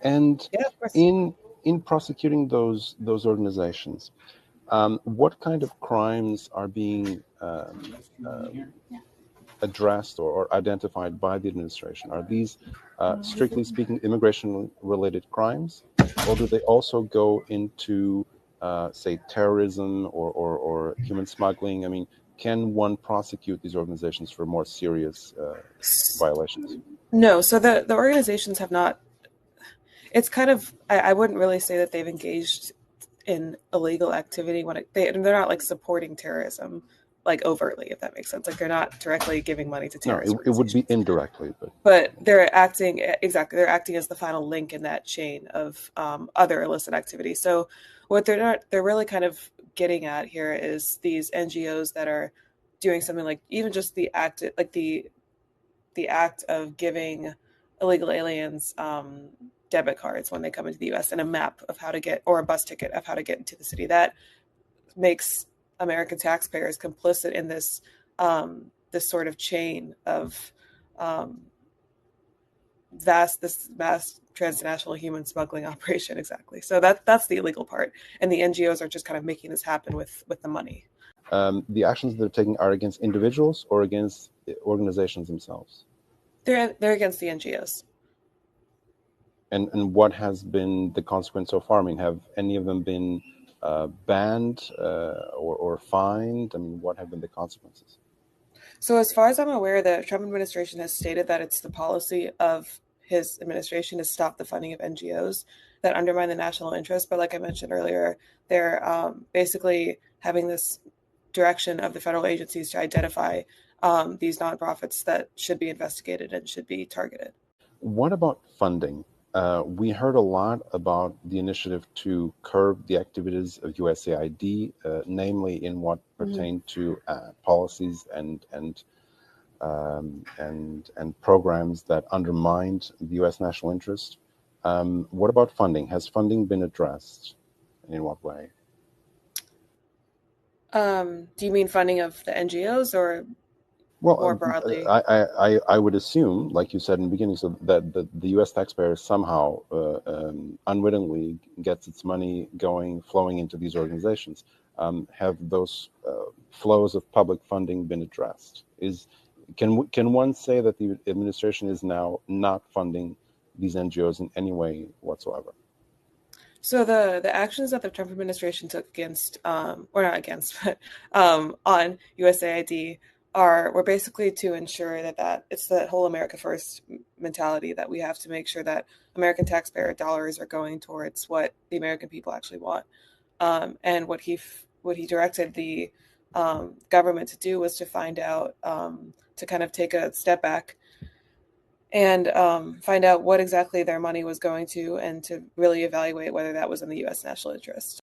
And Yeah, of course. in prosecuting those organizations, what kind of crimes are being addressed or identified by the administration? Are these, strictly speaking, immigration-related crimes, or do they also go into, say, terrorism or human smuggling? I mean, can one prosecute these organizations for more serious violations? No, so the organizations have not. It's kind of I wouldn't really say that they've engaged in illegal activity when they're not like supporting terrorism like overtly, if that makes sense. Like they're not directly giving money to No, terrorist it would be organizations, indirectly, but they're acting exactly. They're acting as the final link in that chain of other illicit activity. So what they're really kind of getting at here is these NGOs that are doing something like even just the act like the act of giving illegal aliens debit cards when they come into the U.S. and a map of how to get, or a bus ticket of how to get into the city. That makes American taxpayers complicit in this this sort of chain of um, this vast transnational human smuggling operation. Exactly. So that's the illegal part, and the NGOs are just kind of making this happen with the money. the actions they're taking are against individuals or against organizations themselves? They're against the NGOs. And what has been the consequence so far? I mean, have any of them been banned or fined? I mean, what have been the consequences? So as far as I'm aware, the Trump administration has stated that it's the policy of his administration to stop the funding of NGOs that undermine the national interest. But like I mentioned earlier, they're basically having this direction of the federal agencies to identify these nonprofits that should be investigated and should be targeted. What about funding? We heard a lot about the initiative to curb the activities of USAID, namely in what pertained to policies and programs that undermined the U.S. national interest. What about funding? Has funding been addressed, and in what way? Do you mean funding of the NGOs or more Well, broadly? I would assume, like you said in the beginning, so that the U.S. taxpayer somehow unwittingly gets its money flowing into these organizations. Have those flows of public funding been addressed? Can one say that the administration is now not funding these NGOs in any way whatsoever? So the actions that the Trump administration took against, or not against, but on USAID were basically to ensure that it's the whole America First mentality that we have to make sure that American taxpayer dollars are going towards what the American people actually want. And what he directed the government to do was to find out to kind of take a step back and find out what exactly their money was going to, and to really evaluate whether that was in the U.S. national interest.